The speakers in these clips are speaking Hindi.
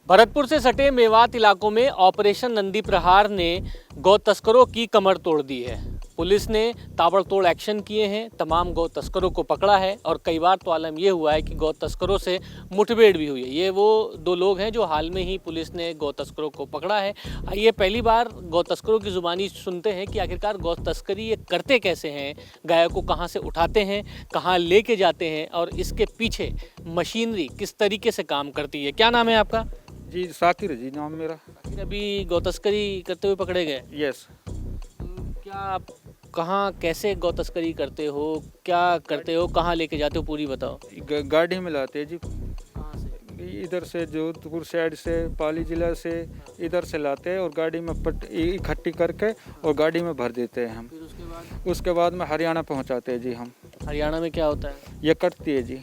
भरतपुर से सटे मेवात इलाकों में ऑपरेशन नंदी प्रहार ने गौ तस्करों की कमर तोड़ दी है। पुलिस ने ताबड़तोड़ एक्शन किए हैं, तमाम गौ तस्करों को पकड़ा है और कई बार तो आलम ये हुआ है कि गौ तस्करों से मुठभेड़ भी हुई है। ये वो दो लोग हैं जो हाल में ही पुलिस ने गौ तस्करों को पकड़ा है। आइए पहली बार गौ तस्करों की ज़ुबानी सुनते हैं कि आखिरकार गौ तस्करी ये करते कैसे हैं, गायों को कहाँ से उठाते हैं, कहाँ लेके जाते हैं और इसके पीछे मशीनरी किस तरीके से काम करती है। क्या नाम है आपका? जी साकिर जी नाम मेरा। फिर अभी गौ तस्करी करते हुए पकड़े गए। यस। क्या आप कहाँ कैसे गौ तस्करी करते हो, क्या करते हो, कहाँ लेके जाते हो, पूरी बताओ। गाड़ी में लाते हैं जी, कहाँ से? इधर से जोधपुर साइड से, पाली जिला से इधर से लाते हैं और गाड़ी में इकट्ठी करके और गाड़ी में भर देते हैं हम। फिर उसके बाद में हरियाणा पहुंचाते हैं जी हम। हरियाणा में क्या होता है? ये कटती है जी।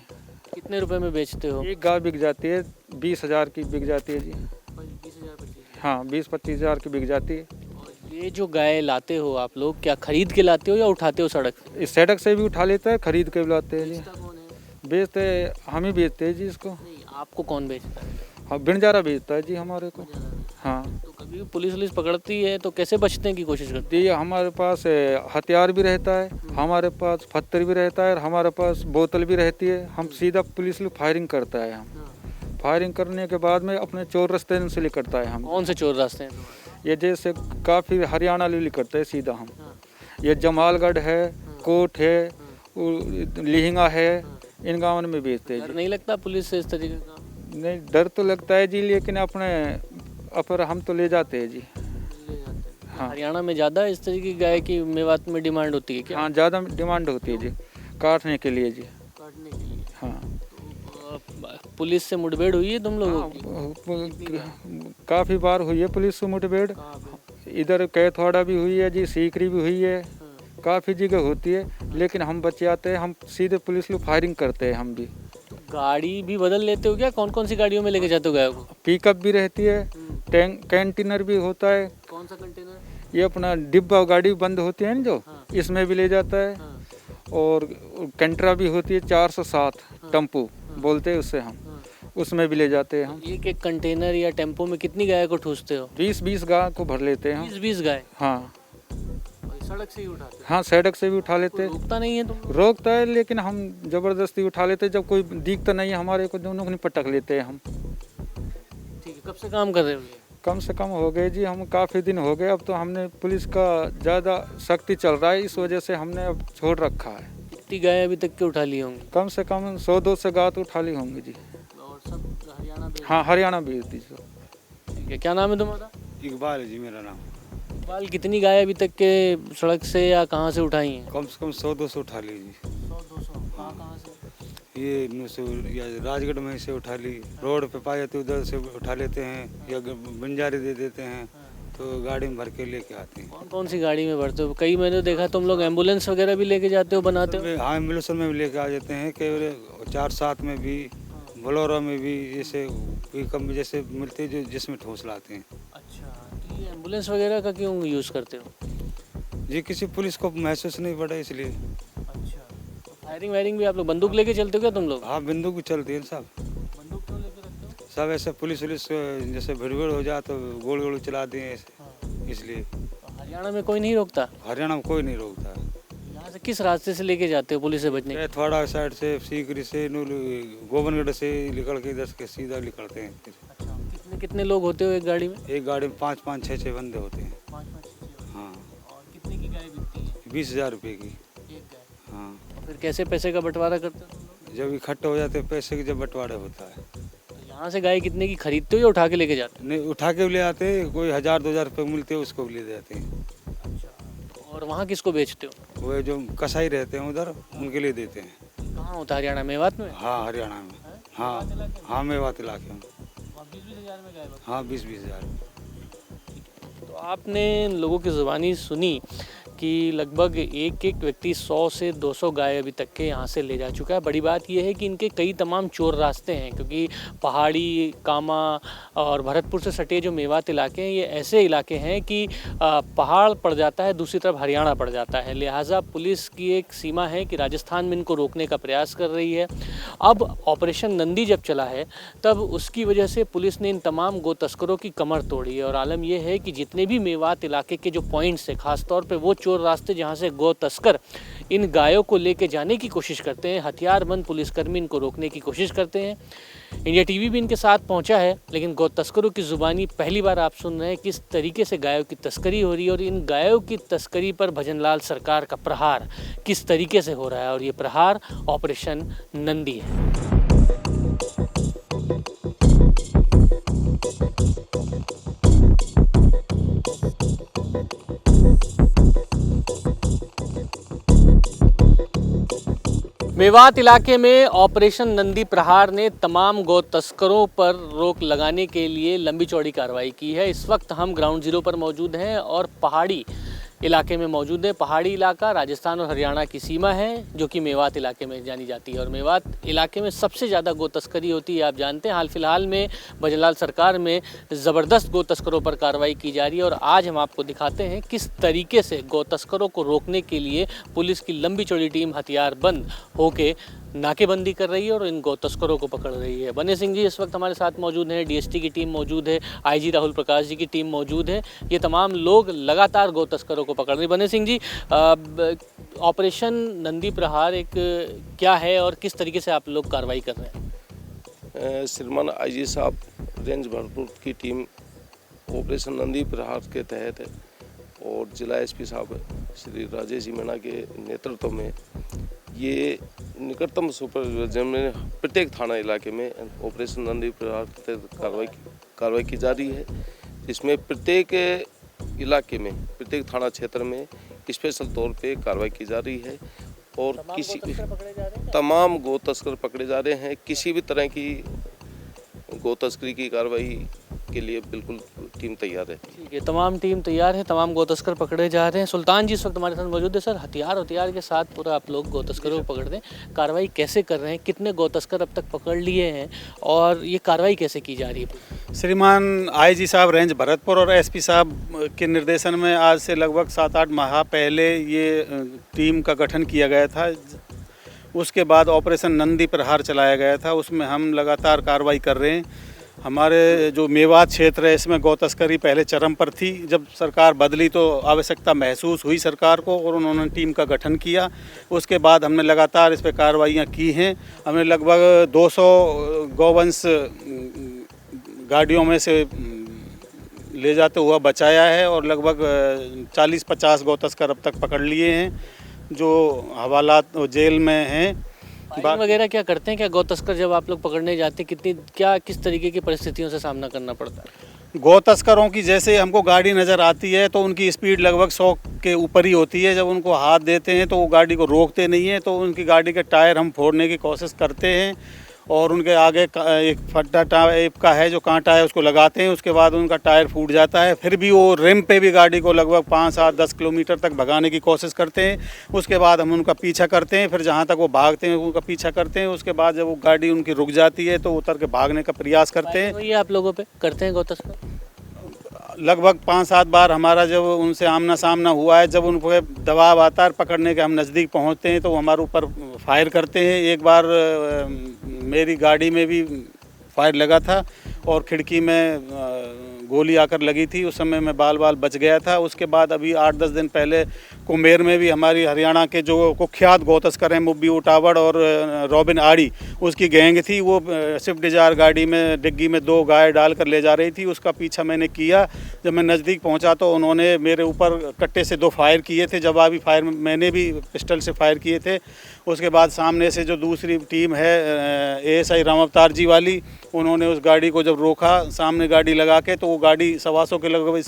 कितने रुपए में बेचते हो? एक गाय बिक जाती है 20,000 की बिक जाती है जी। 20,000 हाँ 20-25,000 की बिक जाती है। और ये जो गाय लाते हो आप लोग, क्या खरीद के लाते हो या उठाते हो सड़क से? इस सड़क से भी उठा लेते हैं, खरीद के भी लाते हैं जी। बेचता कौन है? बेचते हम ही बेचते हैं जी इसको। नहीं, आपको कौन बेचता है? हाँ बिनजारा बेचता है जी हमारे को। हाँ तो कभी भी पुलिस पकड़ती है तो कैसे बचने की कोशिश करती जी, हमारे पास हथियार भी रहता है, हमारे पास पत्थर भी रहता है और हमारे पास बोतल भी रहती है। हम सीधा पुलिस लोग फायरिंग करता है। हम है? फायरिंग करने के बाद में अपने चोर रास्ते से निकलता है। हम कौन से चोर रास्ते हैं तुम्हारे? ये जैसे काफ़ी हरियाणा ले निकलता है सीधा हम। हाँ, ये जमालगढ़ है, कोट है, लिहिंगा है, इन गाँव में बेचते हैं डर जी। नहीं लगता पुलिस से इस तरीके का? नहीं डर तो लगता है जी, लेकिन अपने अपर हम तो ले जाते हैं जी। ले जाते हैं। हाँ हरियाणा में ज़्यादा इस तरीके की गाय की मेवात में डिमांड होती है क्या? हाँ ज़्यादा डिमांड होती है जी, काटने के लिए जी। काटने के लिए। हाँ पुलिस से मुठभेड़ हुई है तुम लोगों की? काफ़ी बार हुई है पुलिस से मुठभेड़। कहाँ पे? इधर कैथवाड़ा भी हुई है जी, सीकरी भी हुई है, हाँ। काफ़ी जगह होती है, लेकिन हम बच जाते हैं। हम सीधे पुलिस लोग फायरिंग करते हैं हम भी। तो गाड़ी भी बदल लेते हो क्या? कौन कौन सी गाड़ियों में लेके जाते हो गायों को? पिकअप भी रहती है, टैंक कंटेनर भी होता है। कौन सा कंटेनर? ये अपना डिब्बा गाड़ी बंद होती है ना जो, हाँ। इसमें भी ले जाता है। हाँ, और कंट्रा भी होती है 407 टेम्पो बोलते हैं उससे हम, हाँ। उसमें भी ले जाते हैं हम। एक एक कंटेनर या टेम्पो में कितनी गाय को ठूसते हो? 20-20 गाय को भर लेते हैं हम। 20 गाय? हाँ और सड़क से ही उठाते हो? हाँ सड़क से भी उठा लेते हैं। रोकता नहीं है तुम लोग? रोकता है लेकिन हम जबरदस्ती उठा लेते हैं। जब कोई दिखता नहीं है हमारे को, दोनों को नहीं पटक लेते हैं हम। ठीक है, कब से काम कर रहे हो ये? कम से कम हो गए जी, हम काफ़ी दिन हो गए। अब तो हमने पुलिस का ज़्यादा सख्ती चल रहा है, इस वजह से हमने अब छोड़ रखा है। कितनी गाय अभी तक के उठा ली होंगी? कम से कम 100-200 गाय तो उठा ली होंगी जी। और सब हरियाणा भेज? हाँ हरियाणा भेज दीजिए। ठीक है, क्या नाम है तुम्हारा? इकबाल है जी मेरा नाम। बाल कितनी गाय अभी तक के सड़क से या कहाँ से उठाई हैं? कम से कम 100-200 उठा ली जी। 100-200 कहाँ से? ये या राजगढ़ में से उठा ली, रोड पे पाए जाते उधर से उठा लेते हैं या बंजारे दे देते हैं तो गाड़ी में भर के लेके आते हैं। कौन कौन सी गाड़ी में भरते हो? कई मैंने देखा तुम लोग एम्बुलेंस वगैरह भी लेके जाते हो, बनाते हो? हाँ एम्बुलेंस में भी लेके आ जाते हैं, कई 4-7 में भी, बोलेरो में भी, जैसे पिकअप में जैसे मिलते हैं जो जिसमें ठोस लाते हैं। अच्छा, तो ये एम्बुलेंस वगैरह का क्यों यूज़ करते हो? जी किसी पुलिस को महसूस नहीं पड़ा इसलिए। अच्छा, तो फायरिंग वायरिंग भी आप लोग बंदूक लेके चलते हो क्या तुम लोग? हाँ बंदूक भी चलती है सब। बंदूक क्यों लेके रखते हो? सब ऐसे पुलिस जैसे भीड़ हो जाए तो गोल गोल चला दिए हाँ। इसलिए। तो हरियाणा में कोई नहीं रोकता? हरियाणा में कोई नहीं रोकता। यहाँ से किस रास्ते से लेके जाते हो पुलिस से बचने के? कैथवाड़ा साइड से, सीकरी से, गोविंदगढ़ से निकल के इधर से सीधा निकलते हैं। अच्छा, कितने कितने लोग होते हो एक गाड़ी में? एक गाड़ी में 5-5, 6-6 बंदे होते हैं। 5-5 हाँ और कितने की गाय बिकती है? 20,000 रुपये की। एक गाय। हाँ और फिर कैसे पैसे का बंटवारा करते हो तुम लोग? जब इकट्ठे हो जाते हैं पैसे के जब बंटवारा होता है। तो यहाँ से गाय कितने की खरीदते हो या उठा के लेके जाते नहीं उठा के भी ले आते हैं, कोई 1,000-2,000 रुपये मिलते हैं उसको भी ले जाते हैं। हो? अच्छा, और वहाँ किसको बेचते हो? वो जो कसाई रहते हैं उधर उनके लिए देते हैं। कहाँ होता है? हरियाणा मेवात में? हाँ हरियाणा में। हाँ हाँ मेवात इलाके में। वहाँ 20-20 हज़ार में गाय हाँ 20-20 हज़ार। तो आपने लोगों की ज़ुबानी सुनी कि लगभग एक एक व्यक्ति 100 से 200 गाय अभी तक के यहाँ से ले जा चुका है। बड़ी बात यह है कि इनके कई तमाम चोर रास्ते हैं, क्योंकि पहाड़ी, कामा और भरतपुर से सटे जो मेवात इलाके हैं, ये ऐसे इलाके हैं कि पहाड़ पड़ जाता है, दूसरी तरफ हरियाणा पड़ जाता है। लिहाजा पुलिस की एक सीमा है कि राजस्थान में इनको रोकने का प्रयास कर रही है। अब ऑपरेशन नंदी जब चला है तब उसकी वजह से पुलिस ने इन तमाम गो तस्करों की कमर तोड़ी है। और आलम यह है कि जितने भी मेवात इलाके के जो पॉइंट्स हैं, खासतौर पे वो चोर रास्ते जहां से गौ तस्कर इन गायों को लेके जाने की कोशिश करते हैं, हथियारबंद पुलिसकर्मी इनको रोकने की कोशिश करते हैं। इंडिया टीवी भी इनके साथ पहुंचा है, लेकिन गौ तस्करों की ज़ुबानी पहली बार आप सुन रहे हैं किस तरीके से गायों की तस्करी हो रही है और इन गायों की तस्करी पर भजनलाल सरकार का प्रहार किस तरीके से हो रहा है। और ये प्रहार ऑपरेशन नंदी है। मेवात इलाके में ऑपरेशन नंदी प्रहार ने तमाम गौ तस्करों पर रोक लगाने के लिए लंबी चौड़ी कार्रवाई की है। इस वक्त हम ग्राउंड जीरो पर मौजूद हैं और पहाड़ी इलाके में मौजूद है। पहाड़ी इलाका राजस्थान और हरियाणा की सीमा है, जो कि मेवात इलाके में जानी जाती है। और मेवात इलाके में सबसे ज़्यादा गो तस्करी होती है, आप जानते हैं। हाल फिलहाल में भजनलाल सरकार में ज़बरदस्त गो तस्करों पर कार्रवाई की जा रही है। और आज हम आपको दिखाते हैं किस तरीके से गौ तस्करों को रोकने के लिए पुलिस की लंबी चौड़ी टीम हथियारबंद होके नाकेबंदी कर रही है और इन गौ तस्करों को पकड़ रही है। बने सिंह जी इस वक्त हमारे साथ मौजूद हैं, डीएसटी की टीम मौजूद है, आईजी राहुल प्रकाश जी की टीम मौजूद है। ये तमाम लोग लगातार गौ तस्करों को पकड़ रहे हैं। बने सिंह जी, ऑपरेशन नंदी प्रहार एक क्या है और किस तरीके से आप लोग कार्रवाई कर रहे हैं? श्रीमान आईजी साहब रेंज भरतपुर की टीम ऑपरेशन नंदी प्रहार के तहत है और जिला एसपी साहब श्री राजेश जी मीणा के नेतृत्व में ये निकटतम सुपरविजन में प्रत्येक थाना इलाके में ऑपरेशन नंदी प्रहार के तहत कार्रवाई की जा रही है। इसमें प्रत्येक इलाके में, प्रत्येक थाना क्षेत्र में स्पेशल तौर पे कार्रवाई की जा रही है और तमाम गो तस्कर पकड़े जा रहे हैं। किसी भी तरह की गो तस्करी की कार्रवाई के लिए बिल्कुल टीम तैयार है। ठीक है, तमाम टीम तैयार है, तमाम गौ तस्कर पकड़े जा रहे हैं। सुल्तान जी इस वक्त हमारे साथ मौजूद है। सर, हथियार के साथ पूरा आप लोग गौ तस्करों को पकड़ दें, कार्रवाई कैसे कर रहे हैं? कितने गौ तस्कर अब तक पकड़ लिए हैं और ये कार्रवाई कैसे की जा रही है? श्रीमान आईजी साहब रेंज भरतपुर और एसपी साहब के निर्देशन में आज से लगभग 7-8 माह पहले ये टीम का गठन किया गया था। उसके बाद ऑपरेशन नंदी प्रहार चलाया गया था, उसमें हम लगातार कार्रवाई कर रहे हैं। हमारे जो मेवात क्षेत्र है इसमें गौ तस्करी पहले चरम पर थी। जब सरकार बदली तो आवश्यकता महसूस हुई सरकार को और उन्होंने टीम का गठन किया। उसके बाद हमने लगातार इस पर कार्रवाइयाँ की हैं। हमने लगभग 200 गौवंश गाड़ियों में से ले जाते हुआ बचाया है और लगभग 40-50 गौ तस्कर अब तक पकड़ लिए हैं जो हवालात जेल में हैं। फायरिंग वगैरह क्या करते हैं? क्या गौ तस्कर जब आप लोग पकड़ने जाते हैं किस तरीके की परिस्थितियों से सामना करना पड़ता है? गौ तस्करों की जैसे हमको गाड़ी नज़र आती है तो उनकी स्पीड लगभग 100 के ऊपर ही होती है। जब उनको हाथ देते हैं तो वो गाड़ी को रोकते नहीं हैं, तो उनकी गाड़ी के टायर हम फोड़ने की कोशिश करते हैं और उनके आगे एक फट्टा टाइप का है जो कांटा है उसको लगाते हैं। उसके बाद उनका टायर फूट जाता है, फिर भी वो रिम पे भी गाड़ी को लगभग 5-7-10 किलोमीटर तक भगाने की कोशिश करते हैं। उसके बाद हम उनका पीछा करते हैं, फिर जहाँ तक वो भागते हैं उनका पीछा करते हैं। उसके बाद जब वो गाड़ी उनकी रुक जाती है तो उतर के भागने का प्रयास करते हैं। ये आप लोगों पे करते हैं गौ तस्कर? लगभग 5-7 बार हमारा जब उनसे आमना सामना हुआ है, जब उन पर दबाव आता है पकड़ने के, हम नज़दीक पहुंचते हैं तो वो हमारे ऊपर फायर करते हैं। एक बार मेरी गाड़ी में भी फायर लगा था और खिड़की में गोली आकर लगी थी। उस समय मैं बाल बच गया था। उसके बाद अभी 8-10 दिन पहले कुम्हेर में भी हमारी हरियाणा के जो कुख्यात गौ तस्कर हैं मुब्बी उटावड़ और रॉबिन आड़ी, उसकी गैंग थी। वो स्विफ्ट डिजायर गाड़ी में डिग्गी में 2 गाय डालकर ले जा रही थी। उसका पीछा मैंने किया। जब मैं नज़दीक पहुंचा तो उन्होंने मेरे ऊपर कट्टे से 2 फायर किए थे। जवाबी फायर मैंने भी पिस्टल से फायर किए थे। उसके बाद सामने से जो दूसरी टीम है एएसआई राम अवतार जी वाली, उन्होंने उस गाड़ी को जब रोका सामने गाड़ी लगा के, तो वो गाड़ी 125 के लगभग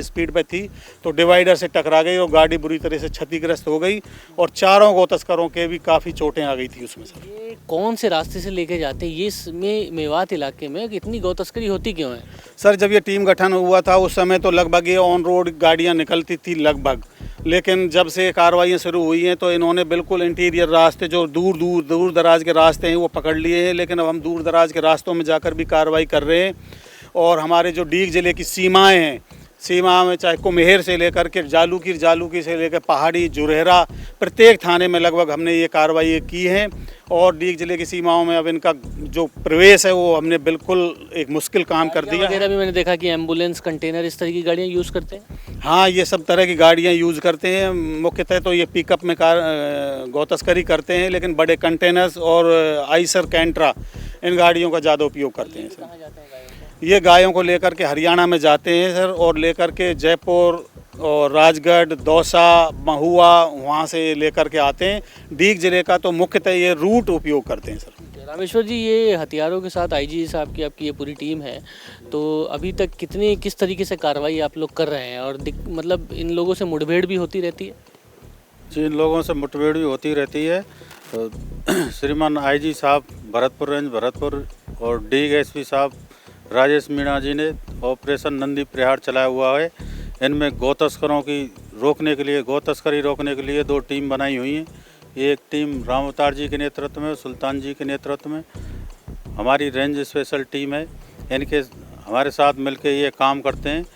स्पीड पे थी तो डिवाइडर से टकरा गई और गाड़ी बुरी तरह से क्षतिग्रस्त हो गई और 4 गौ तस्करों के भी काफ़ी चोटें आ गई थी उसमें। सर, ये कौन से रास्ते से लेके जाते हैं? ये इसमें मेवात इलाके में इतनी गौ तस्करी होती क्यों है? सर, जब ये टीम गठन हुआ था उस समय तो लगभग ये ऑन रोड गाड़ियाँ निकलती थी लगभग, लेकिन जब से कार्रवाइयाँ शुरू हुई हैं तो इन्होंने बिल्कुल इंटीरियर रास्ते जो दूर दराज के रास्ते हैं वो पकड़ लिए हैं। लेकिन अब हम दूर दराज के रास्तों में जाकर भी कार्रवाई कर रहे हैं। और हमारे जो डीग ज़िले की सीमाएं हैं, सीमा में चाहे कुम्हेर से लेकर के जालूकी से लेकर पहाड़ी, जुरेहरा, प्रत्येक थाने में लगभग हमने ये कार्रवाई की है। और डीग ज़िले की सीमाओं में अब इनका जो प्रवेश है वो हमने बिल्कुल एक मुश्किल काम कर दिया है। वगैरह भी मैंने देखा कि एम्बुलेंस, कंटेनर, इस तरह की गाड़ियाँ यूज़ करते हैं। हाँ, ये सब तरह की गाड़ियाँ यूज़ करते हैं। मुख्यतः तो ये पिकअप में गौ तस्करी करते हैं, लेकिन बड़े कंटेनर्स और आइसर, कैंट्रा, इन गाड़ियों का ज़्यादा उपयोग करते हैं सर। ये गायों को लेकर के हरियाणा में जाते हैं सर, और लेकर के जयपुर और राजगढ़, दौसा, महुआ, वहाँ से लेकर के आते हैं। डीग ज़िले का तो मुख्यतः ये रूट उपयोग करते हैं सर। रामेश्वर जी, ये हथियारों के साथ आईजी साहब की आपकी ये पूरी टीम है, तो अभी तक किस तरीके से कार्रवाई आप लोग कर रहे हैं, और मतलब इन लोगों से मुठभेड़ भी होती रहती है? जी, इन लोगों से मुठभेड़ भी होती रहती है। श्रीमान आईजी साहब भरतपुर रेंज भरतपुर और DSP साहब राजेश मीणा जी ने ऑपरेशन नंदी प्रहार चलाया हुआ है। इनमें गौ तस्करों की रोकने के लिए, गौ तस्करी रोकने के लिए 2 टीम बनाई हुई हैं। एक टीम राम अवतार जी के नेतृत्व में, सुल्तान जी के नेतृत्व में हमारी रेंज स्पेशल टीम है। इनके हमारे साथ मिलकर ये काम करते हैं।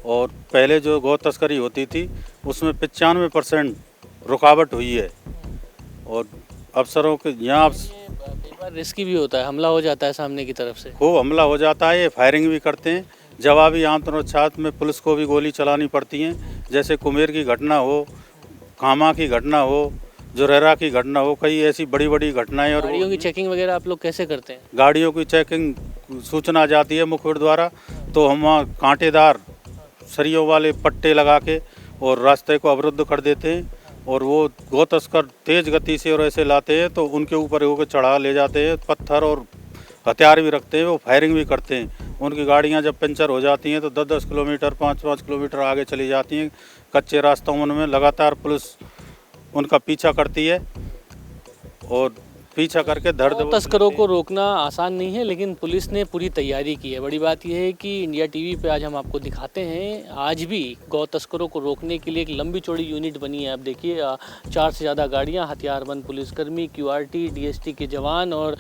और पहले जो गौ तस्करी होती थी उसमें 95% रुकावट हुई है। और अफसरों के यहाँ कई बार रिस्की भी होता है, हमला हो जाता है सामने की तरफ से। खूब हमला हो जाता है। ये फायरिंग भी करते हैं। जवाबी आमतौर छात्र में पुलिस को भी गोली चलानी पड़ती है। जैसे कुम्हेर की घटना हो, कामा की घटना हो, जुरेहरा की घटना हो, कई ऐसी बड़ी बड़ी घटनाएं। और गाड़ियों की चेकिंग वगैरह आप लोग कैसे करते हैं? गाड़ियों की चेकिंग सूचना जाती है मुखबिर द्वारा, तो हम वहाँ कांटेदार सरियों वाले पट्टे लगा के और रास्ते को अवरुद्ध कर देते हैं। और वो गौ तस्कर तेज़ गति से और ऐसे लाते हैं तो उनके ऊपर होकर चढ़ा ले जाते हैं। पत्थर और हथियार भी रखते हैं, वो फायरिंग भी करते हैं। उनकी गाड़ियाँ जब पंचर हो जाती हैं तो 10-10 किलोमीटर, 5-5 किलोमीटर आगे चली जाती हैं। कच्चे रास्तों में लगातार पुलिस उनका पीछा करती है और पीछा करके गौ तस्करों को रोकना आसान नहीं है, लेकिन पुलिस ने पूरी तैयारी की है। बड़ी बात यह है कि इंडिया टीवी पे आज हम आपको दिखाते हैं, आज भी गौ तस्करों को रोकने के लिए एक लंबी चौड़ी यूनिट बनी है। आप देखिए 4 से ज़्यादा गाड़ियां, हथियारबंद पुलिसकर्मी, QRT, DST के जवान और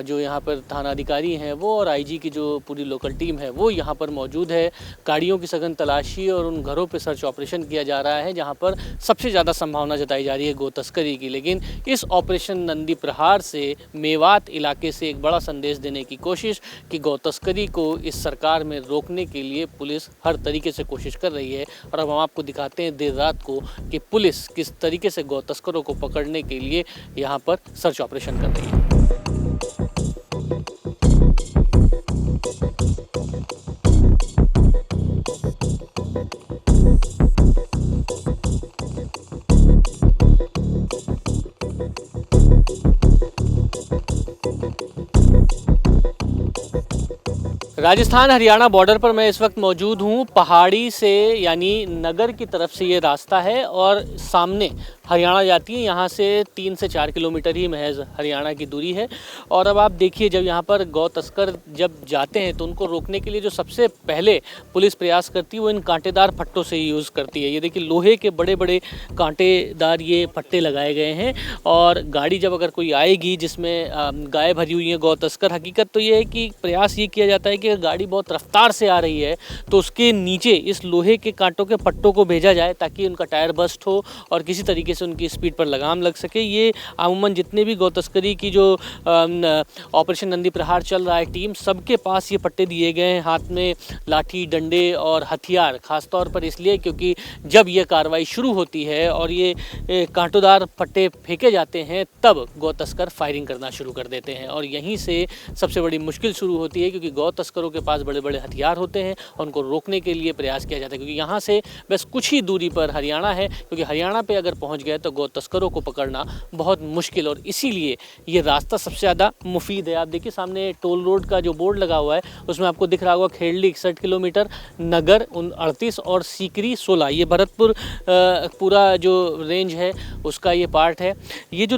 जो यहाँ पर थानाधिकारी हैं वो, और IG की जो पूरी लोकल टीम है वो यहाँ पर मौजूद है। गाड़ियों की सघन तलाशी और उन घरों पर सर्च ऑपरेशन किया जा रहा है जहाँ पर सबसे ज़्यादा संभावना जताई जा रही है गौ तस्करी की। लेकिन इस ऑपरेशन नंदी प्रहार से मेवात इलाके से एक बड़ा संदेश देने की कोशिश कि गौ तस्करी को इस सरकार में रोकने के लिए पुलिस हर तरीके से कोशिश कर रही है। और अब हम आपको दिखाते हैं देर रात को कि पुलिस किस तरीके से गौ तस्करों को पकड़ने के लिए यहाँ पर सर्च ऑपरेशन कर रही है। राजस्थान हरियाणा बॉर्डर पर मैं इस वक्त मौजूद हूँ। पहाड़ी से यानी नगर की तरफ से ये रास्ता है और सामने हरियाणा जाती है। यहाँ से 3 से 4 किलोमीटर ही महज हरियाणा की दूरी है। और अब आप देखिए, जब यहाँ पर गौ तस्कर जब जाते हैं तो उनको रोकने के लिए जो सबसे पहले पुलिस प्रयास करती है वो इन कांटेदार फट्टों से ही यूज़ करती है। ये देखिए, लोहे के बड़े बड़े कांटेदार ये फट्टे लगाए गए हैं। और गाड़ी जब अगर कोई आएगी जिसमें गाय भरी हुई है गौ तस्कर, हकीकत तो ये है कि प्रयास ये किया जाता है कि गाड़ी बहुत रफ्तार से आ रही है तो उसके नीचे इस लोहे के कांटों के पट्टों को भेजा जाए ताकि उनका टायर बस्ट हो और किसी तरीके से उनकी स्पीड पर लगाम लग सके। ये अमूमन जितने भी गौ तस्करी की जो ऑपरेशन नंदी प्रहार चल रहा है टीम, सबके पास ये पट्टे दिए गए हैं, हाथ में लाठी, डंडे और हथियार। खासतौर पर इसलिए क्योंकि जब ये कार्रवाई शुरू होती है और ये कांटोदार पट्टे फेंके जाते हैं तब गौ तस्कर फायरिंग करना शुरू कर देते हैं। और यहीं से सबसे बड़ी मुश्किल शुरू होती है क्योंकि गौ तस्करों के पास बड़े बड़े हथियार होते हैं और उनको रोकने के लिए प्रयास किया जाता है। क्योंकि यहाँ से बस कुछ ही दूरी पर हरियाणा है, क्योंकि हरियाणा पे अगर पहुँच गए तो गौ तस्करों को पकड़ना बहुत मुश्किल, और इसीलिए ये रास्ता सबसे ज़्यादा मुफीद है। आप देखिए सामने टोल रोड का जो बोर्ड लगा हुआ है उसमें आपको दिख रहा होगा खेड़ली 61 किलोमीटर, नगर 38 और सीकरी 16। ये भरतपुर पूरा जो रेंज है उसका ये पार्ट है। ये जो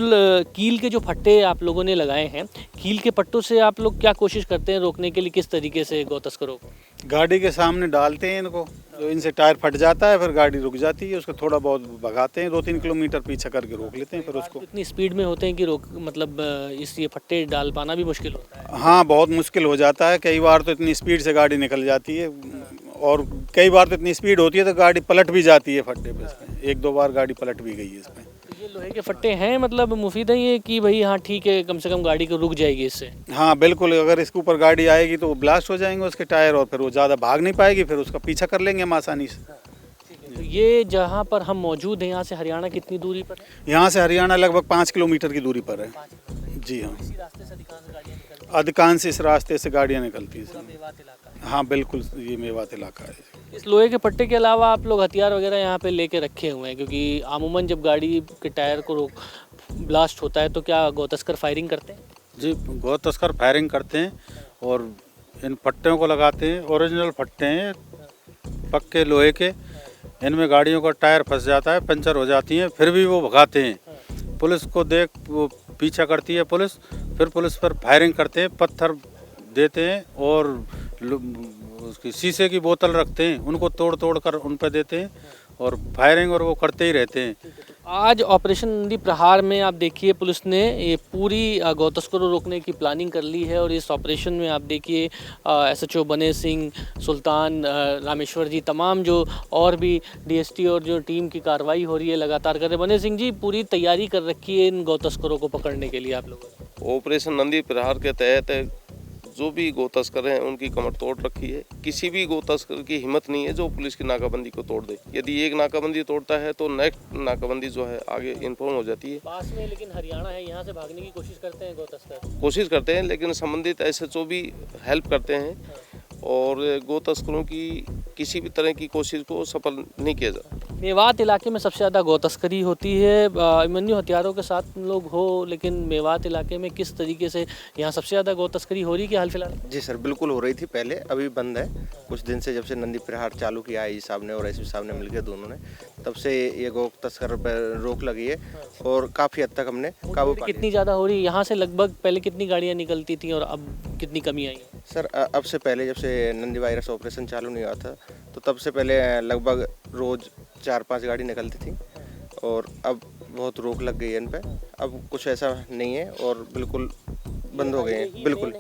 कील के जो फट्टे आप लोगों ने लगाए हैं, कील के पट्टों से आप लोग क्या कोशिश करते हैं रोकने के लिए, किस तरीके से गौ तस्करों को? गाड़ी के सामने डालते हैं इनको तो इनसे टायर फट जाता है, फिर गाड़ी रुक जाती है। उसको थोड़ा बहुत भगाते हैं, 2-3 किलोमीटर पीछे करके रोक लेते हैं फिर उसको। इतनी स्पीड में होते हैं कि रोक मतलब इस ये फट्टे डाल पाना भी मुश्किल होता है। हाँ, बहुत मुश्किल हो जाता है। कई बार तो इतनी स्पीड से गाड़ी निकल जाती है, और कई बार तो इतनी स्पीड होती है तो गाड़ी पलट भी जाती है फट्टे पे। इसमें 1-2 बार गाड़ी पलट भी गई है इसमें। तो ये लोहे के फट्टे हैं मतलब मुफीद है ये कि भाई हाँ ठीक है, कम से कम गाड़ी को रुक जाएगी इससे। हाँ बिल्कुल, अगर इसके ऊपर गाड़ी आएगी तो वो ब्लास्ट हो जाएंगे उसके टायर, और फिर वो ज़्यादा भाग नहीं पाएगी, फिर उसका पीछा कर लेंगे हम आसानी से। तो ये जहाँ पर हम मौजूद हैं यहाँ से हरियाणा कितनी दूरी पर है? यहाँ से हरियाणा लगभग 5 किलोमीटर की दूरी पर है। जी हाँ, इसी रास्ते से अधिकांश गाड़ियाँ निकलती अधिकांश इस रास्ते से गाड़ियाँ निकलती हैं, हैं। मेवात इलाका है। हाँ बिल्कुल, ये मेवात इलाका है। इस लोहे के पट्टे के अलावा आप लोग हथियार वगैरह यहाँ पे लेके रखे हुए हैं, क्योंकि आमूमन जब गाड़ी के टायर को ब्लास्ट होता है तो क्या गौ तस्कर फायरिंग करते हैं? जी, गौ तस्कर फायरिंग करते हैं और इन पट्टियों को लगाते हैं। ओरिजिनल पट्टे हैं पक्के लोहे के, इनमें गाड़ियों का टायर फंस जाता है, पंचर हो जाती हैं, फिर भी वो भगाते हैं। पुलिस को देख वो पीछा करती है पुलिस, फिर पुलिस पर फायरिंग करते हैं, पत्थर देते हैं और उसकी शीशे की बोतल रखते हैं, उनको तोड़ तोड़ कर उन पर देते हैं और फायरिंग और वो करते ही रहते हैं। आज ऑपरेशन नंदी प्रहार में आप देखिए पुलिस ने ये पूरी गौ तस्करों रोकने की प्लानिंग कर ली है, और इस ऑपरेशन में आप देखिए SHO बने सिंह, सुल्तान, रामेश्वर जी, तमाम जो और भी DST और जो टीम की कार्रवाई हो रही है लगातार कर रहे। बने सिंह जी, पूरी तैयारी कर रखी है इन गौ तस्करों को पकड़ने के लिए आप लोगों ने? ऑपरेशन नंदी प्रहार के तहत जो भी गो तस्कर हैं उनकी कमर तोड़ रखी है। किसी भी गो तस्कर की हिम्मत नहीं है जो पुलिस की नाकाबंदी को तोड़ दे। यदि एक नाकाबंदी तोड़ता है तो नेक्स्ट नाकाबंदी जो है आगे इन्फॉर्म हो जाती है। पास में लेकिन हरियाणा है, यहाँ से भागने की कोशिश करते हैं गौ तस्कर? कोशिश करते हैं, लेकिन संबंधित SHO भी हेल्प करते हैं और गो तस्करों की किसी भी तरह की कोशिश को सफल नहीं किया जाता। मेवात इलाके में सबसे ज़्यादा गौ तस्करी होती है। अभिमन्यु हथियारों के साथ लोग हो, लेकिन मेवात इलाके में किस तरीके से यहाँ सबसे ज़्यादा गौ तस्करी हो रही है कि हाल फिलहाल? जी सर, बिल्कुल हो रही थी पहले, अभी बंद है। कुछ दिन से जब से नंदी प्रहार चालू किया IG साहब ने और SP साहब ने मिलकर दोनों ने, तब से ये गौ तस्कर पर रोक लगी है और काफ़ी हद तक हमने काबू पा लिया। कितनी ज़्यादा हो रही है? यहाँ से लगभग पहले कितनी गाड़ियाँ निकलती थी और अब कितनी कमी आई है? सर अब से पहले जब से नंदी वायरस ऑपरेशन चालू नहीं हुआ था तो तब से पहले लगभग रोज़ 4-5 गाड़ी निकलती थी, और अब बहुत रोक लग गई है इन पे। अब कुछ ऐसा नहीं है और बिल्कुल बंद हो गए हैं। बिल्कुल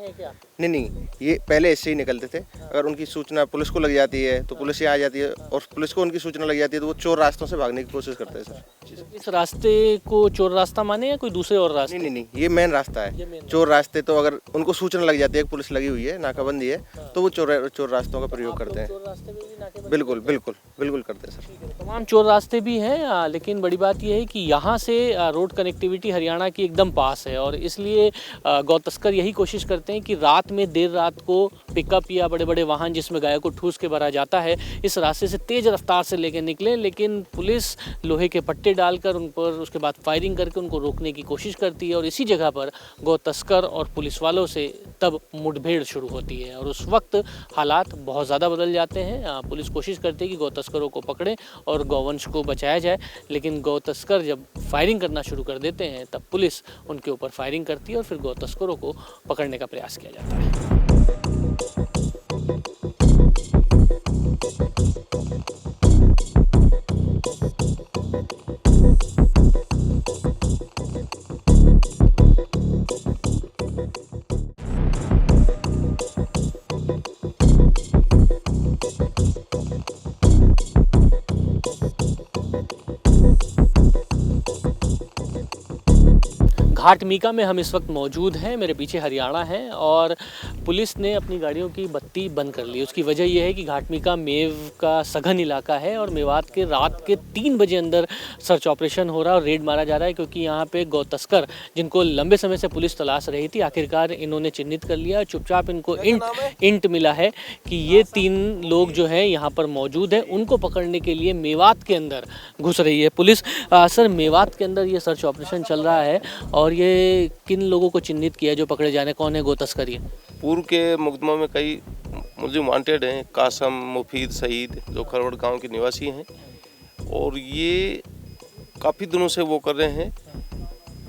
नहीं, ये पहले ऐसे ही निकलते थे। अगर उनकी सूचना पुलिस को लग जाती है तो पुलिस यहाँ आ जाती है, और पुलिस को उनकी सूचना लग जाती है तो वो चोर रास्तों से भागने की कोशिश करते हैं सर। इस रास्ते को चोर रास्ता माने या कोई दूसरे और रास्ते? नहीं, ये मेन रास्ता है। चोर रास्ते तो अगर उनको सूचना लग जाती है कि पुलिस लगी हुई है, नाकाबंदी है, तो वो चोर रास्तों का प्रयोग करते हैं। बिल्कुल करते हैं सर। तमाम चोर रास्ते भी हैं, लेकिन बड़ी बात यह है कि यहाँ से रोड कनेक्टिविटी हरियाणा की एकदम पास है, और इसलिए गौ तस्कर यही कोशिश करते हैं कि रात में, देर रात को पिकअप या बड़े बड़े वाहन जिसमें गायों को ठूस के भरा जाता है, इस रास्ते से तेज़ रफ्तार से लेकर निकलें। लेकिन पुलिस लोहे के पट्टे डालकर उन पर उसके बाद फायरिंग करके उनको रोकने की कोशिश करती है, और इसी जगह पर गौ तस्कर और पुलिस वालों से तब मुठभेड़ शुरू होती है, और उस वक्त हालात बहुत ज़्यादा बदल जाते हैं। पुलिस कोशिश करती है कि गौ तस्करों को पकड़ें और गौवंश को बचाया जाए, लेकिन गौ तस्कर जब फायरिंग करना शुरू कर देते हैं तब पुलिस उनके ऊपर फायरिंग करती है और फिर गौ तस्करों को पकड़ने का प्रयास किया जाता है। घाटमीका में हम इस वक्त मौजूद हैं, मेरे पीछे हरियाणा है, और पुलिस ने अपनी गाड़ियों की बत्ती बंद कर ली। उसकी वजह यह है कि घाटमीका मेव का सघन इलाका है और मेवात के रात के 3 बजे अंदर सर्च ऑपरेशन हो रहा है और रेड मारा जा रहा है, क्योंकि यहाँ पे गौ तस्कर जिनको लंबे समय से पुलिस तलाश रही थी, आखिरकार इन्होंने चिन्हित कर लिया। चुपचाप इनको इंट मिला है कि ये 3 लोग जो हैं यहाँ पर मौजूद हैं, उनको पकड़ने के लिए मेवात के अंदर घुस रही है पुलिस। सर, मेवात के अंदर ये सर्च ऑपरेशन चल रहा है, और ये किन लोगों को चिन्हित किया जो पकड़े जाने? कौन है गौ तस्कर? ये पूर्व के मुकदमा में कई मुलजिम वांटेड हैं। कासम, मुफीद, सईद जो खरवड़ गांव के निवासी हैं, और ये काफ़ी दिनों से वो कर रहे हैं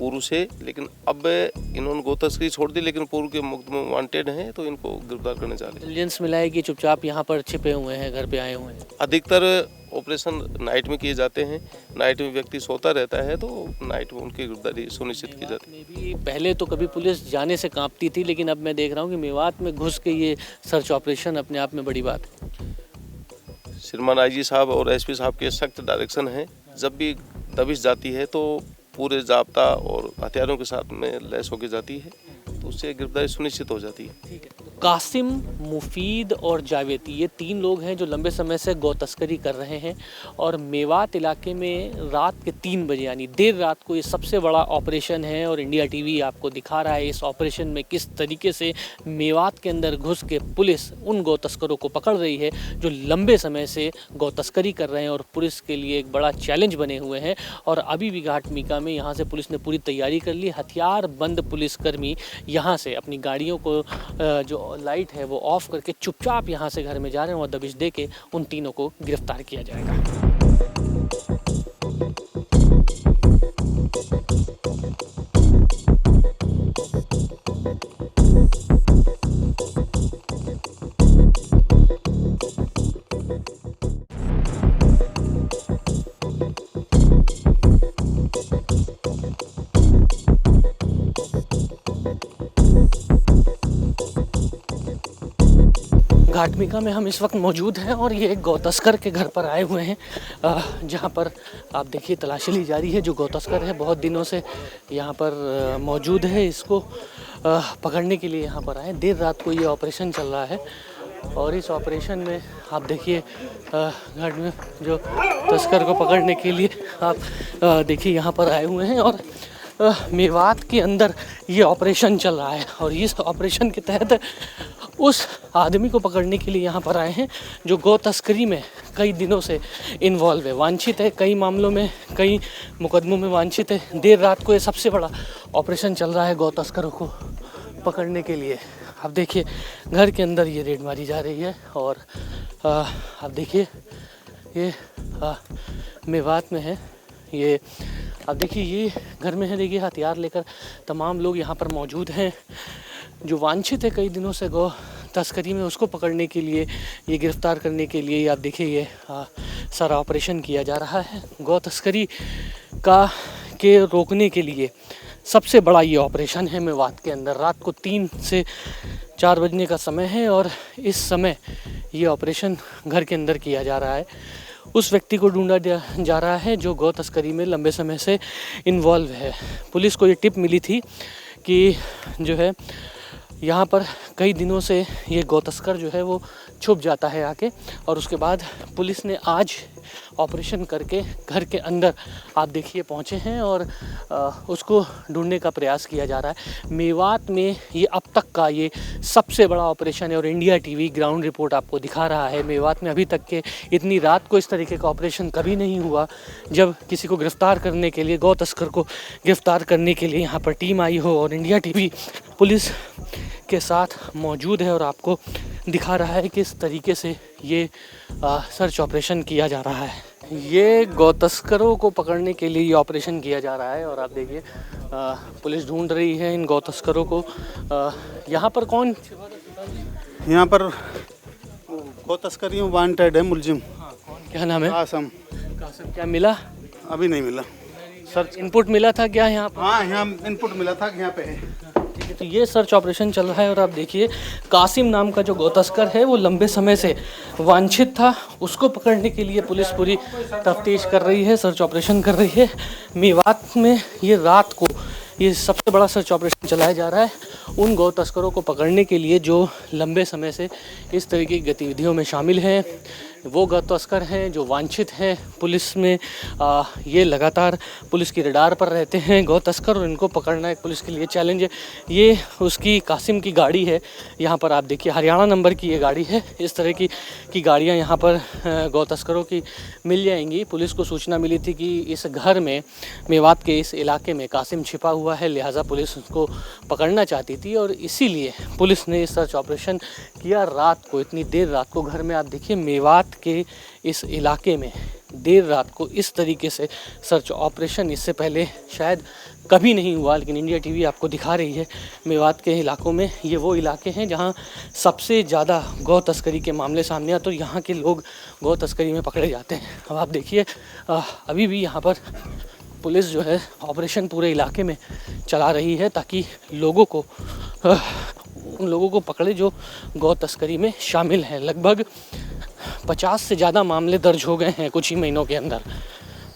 पूर्व से, लेकिन अब इन्होंने गौ तस्करी छोड़ दी, लेकिन पूर्व के मुकदमे में वांटेड हैं, तो इनको गिरफ्तार करने जा रहे हैं। इंटेलिजेंस मिला है कि चुपचाप यहाँ पर छिपे हुए हैं, घर पे आए हुए हैं। अधिकतर ऑपरेशन नाइट में किए जाते हैं, नाइट में व्यक्ति सोता रहता है, तो नाइट में उनकी गिरफ्तारी सुनिश्चित की जाती है। में भी पहले तो कभी पुलिस जाने से कांपती थी, लेकिन अब मैं देख रहा हूँ कि मेवात में घुस के ये सर्च ऑपरेशन अपने आप में बड़ी बात है। श्रीमान आईजी साहब और एसपी साहब के सख्त डायरेक्शन है, जब भी दबिश जाती है तो पूरे जाब्ता और हथियारों के साथ में लैस होकर जाती है, तो उससे गिरफ्तारी सुनिश्चित हो जाती है। कासिम, मुफीद और जावेद, ये 3 लोग हैं जो लंबे समय से गौ तस्करी कर रहे हैं और मेवात इलाके में रात के 3 बजे यानी देर रात को ये सबसे बड़ा ऑपरेशन है। और इंडिया टीवी आपको दिखा रहा है इस ऑपरेशन में किस तरीके से मेवात के अंदर घुस के पुलिस उन गौ तस्करों को पकड़ रही है जो लंबे समय से गौ तस्करी कर रहे हैं और पुलिस के लिए एक बड़ा चैलेंज बने हुए हैं। और अभी भी घाटमीका में यहाँ से पुलिस ने पूरी तैयारी कर ली। हथियार बंद पुलिसकर्मी यहाँ से अपनी गाड़ियों को जो लाइट है वो ऑफ करके चुपचाप यहाँ से घर में जा रहे हैं और दबिश दे के उन तीनों को गिरफ्तार किया जाएगा। घाटमीका में हम इस वक्त मौजूद हैं और ये एक गौ तस्कर के घर पर आए हुए हैं, जहाँ पर आप देखिए तलाशी ली जा रही है। जो गौ तस्कर है बहुत दिनों से यहाँ पर मौजूद है, इसको पकड़ने के लिए यहाँ पर आए। देर रात को ये ऑपरेशन चल रहा है और इस ऑपरेशन में आप देखिए घाट में जो तस्कर को पकड़ने के लिए आप देखिए यहाँ पर आए हुए हैं और मेवात के अंदर ये ऑपरेशन चल रहा है। और इस ऑपरेशन के तहत उस आदमी को पकड़ने के लिए यहाँ पर आए हैं जो गौ तस्करी में कई दिनों से इन्वॉल्व है, वांछित है, कई मामलों में, कई मुकदमों में वांछित है। देर रात को ये सबसे बड़ा ऑपरेशन चल रहा है गौ तस्करों को पकड़ने के लिए। आप देखिए घर के अंदर ये रेड मारी जा रही है और आप देखिए ये मेवात में है। ये आप देखिए ये घर में है, देखिए हथियार लेकर तमाम लोग यहाँ पर मौजूद हैं। जो वांछित है कई दिनों से गौ तस्करी में, उसको पकड़ने के लिए, ये गिरफ्तार करने के लिए आप देखिए ये सारा ऑपरेशन किया जा रहा है। गौ तस्करी के रोकने के लिए सबसे बड़ा ये ऑपरेशन है मेवात के अंदर। रात को 3 से 4 बजने का समय है और इस समय ये ऑपरेशन घर के अंदर किया जा रहा है। उस व्यक्ति को ढूंढा जा रहा है जो गौ तस्करी में लंबे समय से इन्वॉल्व है। पुलिस को ये टिप मिली थी कि जो है यहाँ पर कई दिनों से ये गौ तस्कर जो है वो छुप जाता है आके, और उसके बाद पुलिस ने आज ऑपरेशन करके घर के अंदर आप देखिए पहुँचे हैं और उसको ढूंढने का प्रयास किया जा रहा है। मेवात में ये अब तक का ये सबसे बड़ा ऑपरेशन है और इंडिया टीवी ग्राउंड रिपोर्ट आपको दिखा रहा है। मेवात में अभी तक के इतनी रात को इस तरीके का ऑपरेशन कभी नहीं हुआ जब किसी को गिरफ्तार करने के लिए, गौ तस्कर को गिरफ्तार करने के लिए यहाँ पर टीम आई हो। और इंडिया टीवी पुलिस के साथ मौजूद है और आपको दिखा रहा है कि किस तरीके से ये सर्च ऑपरेशन किया जा रहा है। ये गौ तस्करों को पकड़ने के लिए ये ऑपरेशन किया जा रहा है और आप देखिए पुलिस ढूंढ रही है इन गौ तस्करों को। यहाँ पर कौन, यहाँ पर गौ तस्करी में वांटेड है मुलजिम। क्या नाम है? कासिम। क्या मिला? अभी नहीं मिला। सर्च इनपुट मिला था क्या यहाँ पर? हाँ, यहाँ इनपुट मिला था कि यहाँ पे है। तो ये सर्च ऑपरेशन चल रहा है और आप देखिए कासिम नाम का जो गौ तस्कर है वो लंबे समय से वांछित था, उसको पकड़ने के लिए पुलिस पूरी तफ्तीश कर रही है, सर्च ऑपरेशन कर रही है। मेवात में ये रात को ये सबसे बड़ा सर्च ऑपरेशन चलाया जा रहा है उन गौ तस्करों को पकड़ने के लिए जो लंबे समय से इस तरह की गतिविधियों में शामिल हैं। वो गौ तस्कर हैं जो वांछित हैं पुलिस में। ये लगातार पुलिस की रडार पर रहते हैं गौ तस्कर और इनको पकड़ना एक पुलिस के लिए चैलेंज है। ये उसकी कासिम की गाड़ी है, यहाँ पर आप देखिए हरियाणा नंबर की ये गाड़ी है। इस तरह की गाड़ियाँ यहाँ पर गौ तस्करों की मिल जाएंगी। पुलिस को सूचना मिली थी कि इस घर में, मेवात के इस इलाके में कासिम छिपा हुआ है, लिहाजा पुलिस उसको पकड़ना चाहती थी और इसीलिए पुलिस ने सर्च ऑपरेशन किया रात को, इतनी देर रात को। घर में आप देखिए मेवात के इस इलाके में देर रात को इस तरीके से सर्च ऑपरेशन इससे पहले शायद कभी नहीं हुआ, लेकिन इंडिया टीवी आपको दिखा रही है मेवात के इलाकों में। ये वो इलाके हैं जहाँ सबसे ज़्यादा गौ तस्करी के मामले सामने आते, तो यहाँ के लोग गौ तस्करी में पकड़े जाते हैं। अब आप देखिए अभी भी यहाँ पर पुलिस जो है ऑपरेशन पूरे इलाके में चला रही है ताकि लोगों को उन लोगों को पकड़े जो गौ तस्करी में शामिल हैं। लगभग 50 से ज़्यादा मामले दर्ज हो गए हैं कुछ ही महीनों के अंदर,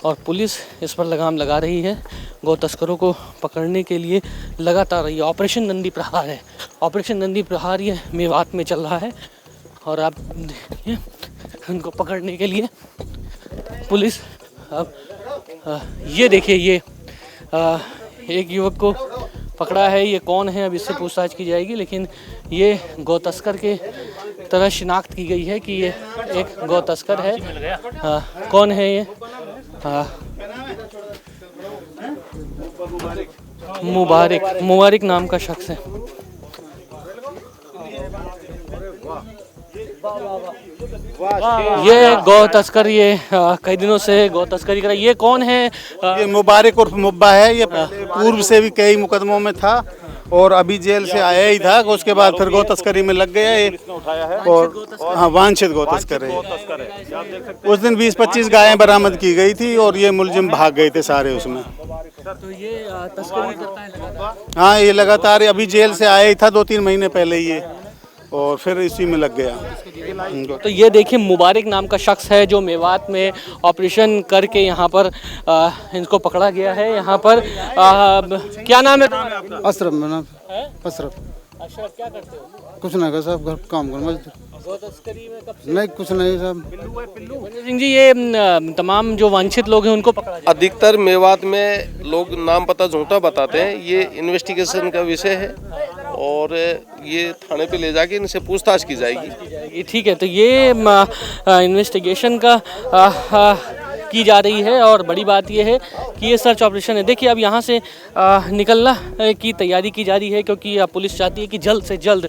और पुलिस इस पर लगाम लगा रही है। गौ तस्करों को पकड़ने के लिए लगातार ये ऑपरेशन नंदी प्रहार है। ऑपरेशन नंदी प्रहार ये मेवात में चल रहा है, और आप देखिए उनको पकड़ने के लिए पुलिस अब ये देखिए ये एक युवक को पकड़ा है। ये कौन है अब इससे पूछताछ की जाएगी, लेकिन ये गौ तस्कर के तरह शिनाख्त की गई है कि ये एक गौ तस्कर है। कौन है ये? मुबारक नाम का शख्स है। ये गौ तस्कर ये कई दिनों से गौ तस्करी कर रहा है। ये कौन है? ये मुबारक उर्फ मुब्बा है। ये पूर्व से भी कई मुकदमों में था और अभी जेल से आया ही था, उसके बाद फिर गौ तस्करी में लग गया ये, और हाँ वांछित गौ तस्कर है। उस दिन 20-25 गायें बरामद की गई थी और ये मुलजिम भाग गए थे सारे उसमें। तो ये तस्करी करता है लगातार? हाँ, ये लगातार अभी जेल से आया ही था 2-3 महीने पहले ये, और फिर इसी में लग गया। तो ये देखिए मुबारक नाम का शख्स है जो मेवात में ऑपरेशन करके यहाँ पर इनको पकड़ा गया है। यहाँ पर क्या नाम है? अशरफ। मेरा नाम अशरफ। अशरफ, क्या करते हो? कुछ नहीं कर साहब, घर काम कर मजदूर। गौ तस्करी में कब से? नहीं कुछ नहीं साहब। सिंह जी, ये तमाम जो वांछित लोग हैं उनको पकड़ा जाए? अधिकतर मेवात में लोग नाम पता झूठा बताते हैं। ये इन्वेस्टिगेशन का विषय है और ये थाने पे ले जाके इनसे पूछताछ की जाएगी। ठीक है, तो ये इन्वेस्टिगेशन का की जा रही है, और बड़ी बात ये है कि ये सर्च ऑपरेशन है। देखिए अब यहाँ से निकलना की तैयारी की जा रही है, क्योंकि पुलिस चाहती है कि जल्द से जल्द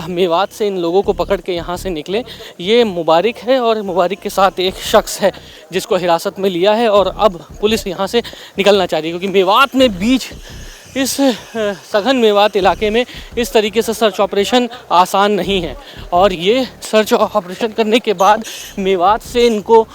मेवात से इन लोगों को पकड़ के यहाँ से निकले। ये मुबारक है और मुबारक के साथ एक शख्स है जिसको हिरासत में लिया है, और अब पुलिस यहाँ से निकलना चाह रही है, क्योंकि मेवात में बीच इस सघन मेवात इलाके में इस तरीके से सर्च ऑपरेशन आसान नहीं है। और ये सर्च ऑपरेशन करने के बाद मेवात से इनको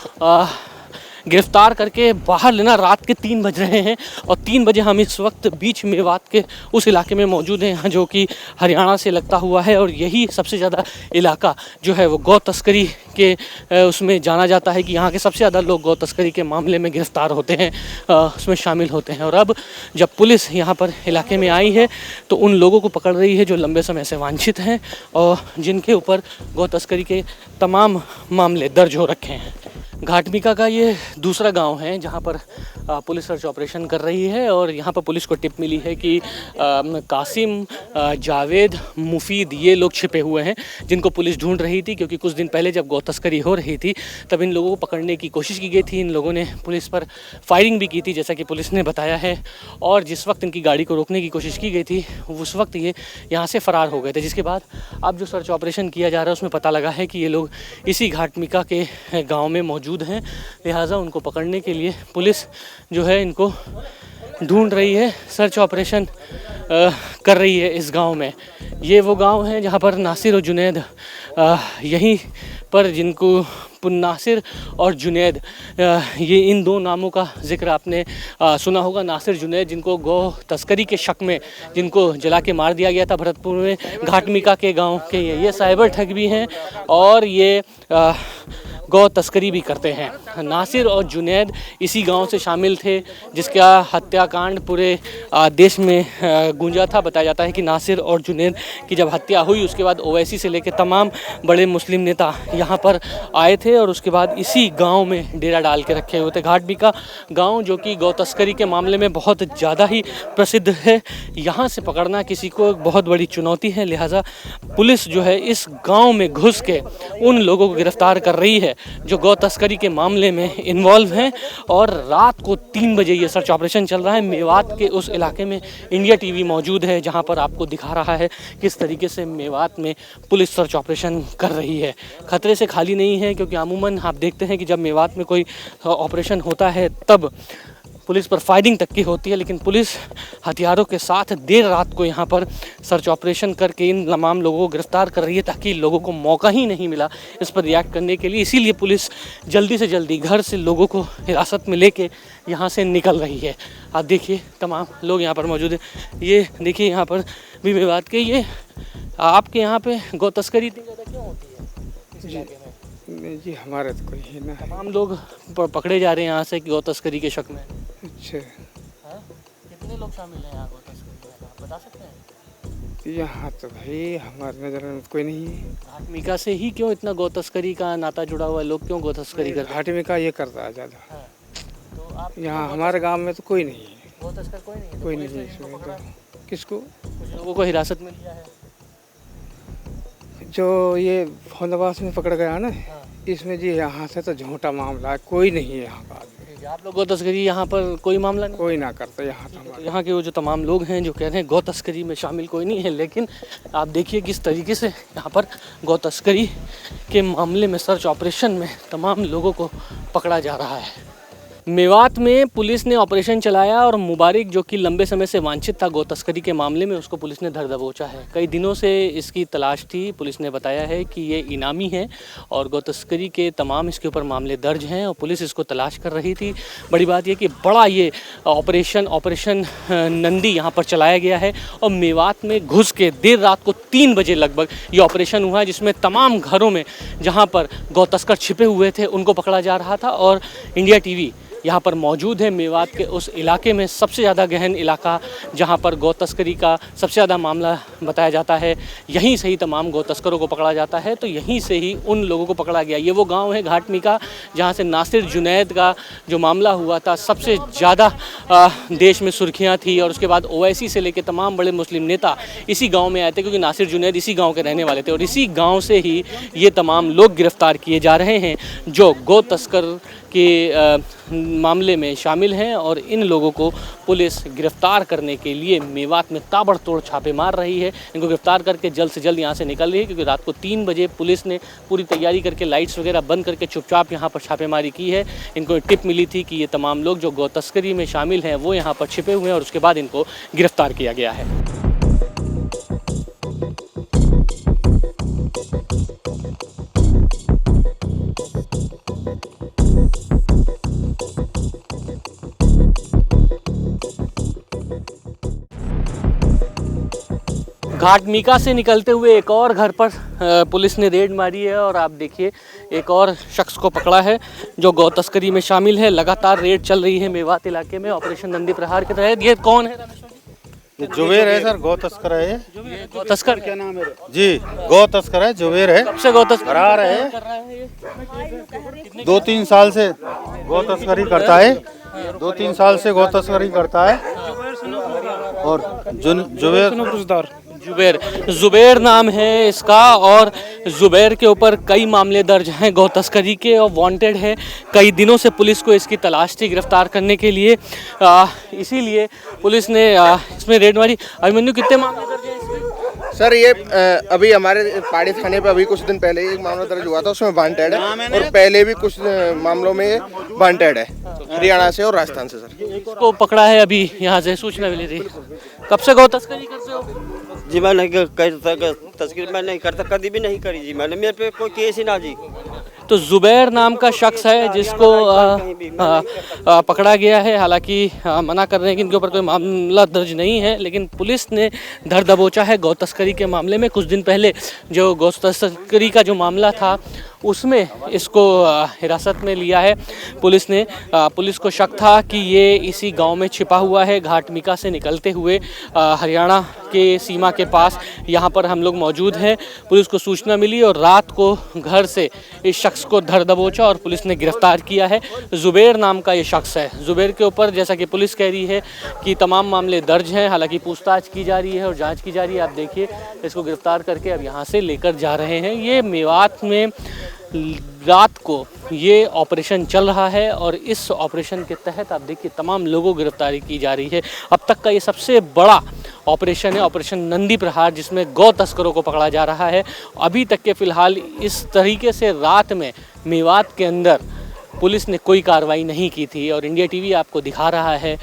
गिरफ्तार करके बाहर लेना रात के 3 बज रहे हैं, और 3 बजे हम इस वक्त बीच मेवात के उस इलाके में मौजूद हैं जो कि हरियाणा से लगता हुआ है, और यही सबसे ज़्यादा इलाका जो है वो गौ तस्करी के उसमें जाना जाता है कि यहाँ के सबसे ज़्यादा लोग गौ तस्करी के मामले में गिरफ्तार होते हैं, उसमें शामिल होते हैं। और अब जब पुलिस यहाँ पर इलाके में आई है तो उन लोगों को पकड़ रही है जो लंबे समय से वांछित हैं और जिनके ऊपर गौ तस्करी के तमाम मामले दर्ज हो रखे हैं। घाटमिका का ये दूसरा गांव है जहां पर पुलिस सर्च ऑपरेशन कर रही है, और यहां पर पुलिस को टिप मिली है कि कासिम, जावेद, मुफीद ये लोग छिपे हुए हैं जिनको पुलिस ढूंढ रही थी, क्योंकि कुछ दिन पहले जब गौ तस्करी हो रही थी तब इन लोगों को पकड़ने की कोशिश की गई थी। इन लोगों ने पुलिस पर फायरिंग भी की थी जैसा कि पुलिस ने बताया है, और जिस वक्त इनकी गाड़ी को रोकने की कोशिश की गई थी उस वक्त ये यहाँ से फ़रार हो गए थे। जिसके बाद अब जो सर्च ऑपरेशन किया जा रहा है उसमें पता लगा है कि ये लोग इसी घाटमिका के गाँव में मौजूद हैं, लिहाजा उनको पकड़ने के लिए पुलिस जो है इनको ढूंढ रही है, सर्च ऑपरेशन कर रही है इस गांव में। ये वो गांव है जहां पर नासिर और जुनैद यहीं पर, जिनको नासिर और जुनैद ये इन दो नामों का जिक्र आपने सुना होगा। नासिर, जुनैद जिनको गौ तस्करी के शक में जिनको जला के मार दिया गया था भरतपुर में, घाटमिका के गांव के ये साइबर ठग भी हैं और ये गौ तस्करी भी करते हैं। नासिर और जुनैद इसी गांव से शामिल थे जिसका हत्याकांड पूरे देश में गूंजा था। बताया जाता है कि नासिर और जुनैद की जब हत्या हुई उसके बाद ओवैसी से लेकर तमाम बड़े मुस्लिम नेता यहां पर आए थे और उसके बाद इसी गांव में डेरा डाल के रखे हुए थे। घाटमिका गांव जो कि गौ तस्करी के मामले में बहुत ज़्यादा ही प्रसिद्ध है, यहाँ से पकड़ना किसी को बहुत बड़ी चुनौती है, लिहाजा पुलिस जो है इस गाँव में घुस के उन लोगों को गिरफ्तार कर रही है जो गौ तस्करी के मामले मामले में इन्वॉल्व हैं और रात को 3 बजे ये सर्च ऑपरेशन चल रहा है। मेवात के उस इलाके में इंडिया टीवी मौजूद है जहां पर आपको दिखा रहा है किस तरीके से मेवात में पुलिस सर्च ऑपरेशन कर रही है। खतरे से खाली नहीं है, क्योंकि अमूमन आप देखते हैं कि जब मेवात में कोई ऑपरेशन होता है तब पुलिस पर फायरिंग तक की होती है, लेकिन पुलिस हथियारों के साथ देर रात को यहाँ पर सर्च ऑपरेशन करके इन तमाम लोगों को गिरफ्तार कर रही है, ताकि लोगों को मौका ही नहीं मिला इस पर रिएक्ट करने के लिए। इसीलिए पुलिस जल्दी से जल्दी घर से लोगों को हिरासत में लेके यहाँ से निकल रही है। आप देखिए तमाम लोग यहाँ पर मौजूद हैं। ये देखिए यहाँ पर भी मेवात के ये आपके यहाँ पे गौ तस्करी इतनी ज़्यादा क्यों होती है इस इलाके में? नहीं जी, हमारे तो कोई है ना। तमाम लोग पकड़े जा रहे हैं यहाँ से गौ तस्करी के शक में। अच्छा, हाँ? कितने लोग शामिल हैं यहाँ गौ तस्करी में, आप बता सकते हैं? यहाँ तो भाई हमारे नज़र में कोई नहीं है। घाटमिका से ही क्यों इतना गौ तस्करी का नाता जुड़ा हुआ है? लोग क्यों गौ तस्करी करते हैं? घाटी में का ये करता है ज़्यादा। हाँ। तो आप यहाँ हमारे गांव में तो कोई नहीं है। गौ तस्कर कोई नहीं है? तो कोई पुलिस नहीं ने है इनको इसमें पकड़ा? तो। किसको? कुछ लोगों को हिरासत में लिया है। जो ये फोनवास में पकड़ गया ना, इसमें जी यहाँ से तो झूठा मामला है, कोई नहीं है यहाँ का आदमी। आप लोग गौ तस्करी यहाँ पर कोई मामला नहीं? कोई ना करता यहाँ तो हमारे। यहाँ के वो जो तमाम लोग हैं जो कह रहे हैं गौ तस्करी में शामिल कोई नहीं है, लेकिन आप देखिए किस तरीके से यहाँ पर गौ तस्करी के मामले में सर्च ऑपरेशन में तमाम लोगों को पकड़ा जा रहा है। मेवात में पुलिस ने ऑपरेशन चलाया और मुबारिक, जो कि लंबे समय से वांछित था गौ तस्करी के मामले में, उसको पुलिस ने धर दबोचा है। कई दिनों से इसकी तलाश थी। पुलिस ने बताया है कि ये इनामी है और गौ तस्करी के तमाम इसके ऊपर मामले दर्ज हैं और पुलिस इसको तलाश कर रही थी। बड़ी बात यह कि बड़ा ये ऑपरेशन नंदी यहाँ पर चलाया गया है और मेवात में घुस के देर रात को 3 बजे लगभग ये ऑपरेशन हुआ है, जिसमें तमाम घरों में जहाँ पर गौ तस्कर छिपे हुए थे उनको पकड़ा जा रहा था। और इंडिया टीवी यहाँ पर मौजूद है मेवात के उस इलाके में, सबसे ज़्यादा गहन इलाका जहाँ पर गौ तस्करी का सबसे ज़्यादा मामला बताया जाता है। यहीं से ही तमाम गौ तस्करों को पकड़ा जाता है, तो यहीं से ही उन लोगों को पकड़ा गया। ये वो गांव है घाटमिका जहाँ से नासिर जुनैद का जो मामला हुआ था, सबसे ज़्यादा देश में सुर्खियाँ थी और उसके बाद ओवैसी से लेकर तमाम बड़े मुस्लिम नेता इसी गाँव में आए थे, क्योंकि नासिर जुनैद इसी गाँव के रहने वाले थे और इसी गाँव से ही ये तमाम लोग गिरफ्तार किए जा रहे हैं जो गौ तस्कर के मामले में शामिल हैं। और इन लोगों को पुलिस गिरफ्तार करने के लिए मेवात में ताबड़तोड़ छापे मार रही है। इनको गिरफ्तार करके जल्द से जल्द यहाँ से निकल रही है, क्योंकि रात को 3 बजे पुलिस ने पूरी तैयारी करके लाइट्स वगैरह बंद करके चुपचाप यहाँ पर छापेमारी की है। इनको टिप मिली थी कि ये तमाम लोग जो गौ तस्करी में शामिल हैं वो यहाँ पर छिपे हुए हैं और उसके बाद इनको गिरफ्तार किया गया है। घाटमिका से निकलते हुए एक और घर पर पुलिस ने रेड मारी है और आप देखिए एक और शख्स को पकड़ा है जो गौ तस्करी में शामिल है। लगातार रेड चल रही है मेवात इलाके में ऑपरेशन नंदी प्रहार के तहत। ये कौन है रामेश्वर जी? जुबेर है सर, गौ तस्कर है ये। गौ तस्कर क्या नाम है? जी, गौ तस्कर है, जुबेर है। कब से गौ तस्कर फरार है, कर रहा है ये? 2-3 साल से गौ तस्करी करता है, 2-3 साल से गौ तस्करी करता है। और जुबेर नाम है इसका और जुबेर के ऊपर कई मामले दर्ज हैं गौ तस्करी के और वांटेड है। कई दिनों से पुलिस को इसकी तलाश थी गिरफ्तार करने के लिए, इसीलिए पुलिस ने इसमें रेड मारी। अभिमन्यु, कितने मामले दर्ज हैं इसमें? सर ये अभी हमारे पहाड़ी थाने पे अभी कुछ दिन पहले एक मामला दर्ज हुआ था, उसमें वांटेड है और पहले भी कुछ मामलों में वांटेड है हरियाणा से और राजस्थान से। सर इसको पकड़ा है, अभी यहाँ से सूचना मिली थी। कब से गौ तस्करी करते हो? जी मैं नहीं करता, तस्करी मैं नहीं करता, कभी भी नहीं करी जी मैंने, मेरे पे कोई केस ही ना जी। तो जुबैर नाम का शख्स है जिसको पकड़ा गया है। हालांकि मना कर रहे हैं कि इनके ऊपर कोई मामला दर्ज नहीं है, लेकिन पुलिस ने धर दबोचा है गौ तस्करी के मामले में। कुछ दिन पहले जो गौ तस्करी का जो मामला था उसमें इसको हिरासत में लिया है पुलिस ने। पुलिस को शक था कि ये इसी गांव में छिपा हुआ है। घाटमिका से निकलते हुए हरियाणा के सीमा के पास यहाँ पर हम लोग मौजूद हैं। पुलिस को सूचना मिली और रात को घर से इस शख्स को धर दबोचा और पुलिस ने गिरफ्तार किया है। जुबैर नाम का ये शख्स है। जुबैर के ऊपर जैसा कि पुलिस कह रही है कि तमाम मामले दर्ज हैं, हालांकि पूछताछ की जा रही है और जांच की जा रही है। आप देखिए इसको गिरफ्तार करके अब यहाँ से लेकर जा रहे हैं। ये मेवात में रात को ये ऑपरेशन चल रहा है और इस ऑपरेशन के तहत आप देखिए तमाम लोगों की गिरफ्तारी की जा रही है। अब तक का ये सबसे बड़ा ऑपरेशन है, ऑपरेशन नंदी प्रहार, जिसमें गौ तस्करों को पकड़ा जा रहा है। अभी तक के फिलहाल इस तरीके से रात में मेवात के अंदर पुलिस ने कोई कार्रवाई नहीं की थी और इंडिया टीवी आपको दिखा रहा है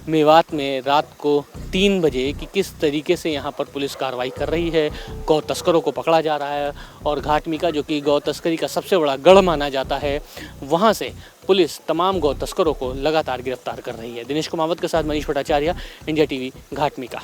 मेवात में रात को 3 बजे कि किस तरीके से यहाँ पर पुलिस कार्रवाई कर रही है। गौ तस्करों को पकड़ा जा रहा है और घाटमिका, जो कि गौ तस्करी का सबसे बड़ा गढ़ माना जाता है, वहाँ से पुलिस तमाम गौ तस्करों को लगातार गिरफ्तार कर रही है। दिनेश कुमावत के साथ मनीष भट्टाचार्य, इंडिया टीवी, घाटमिका।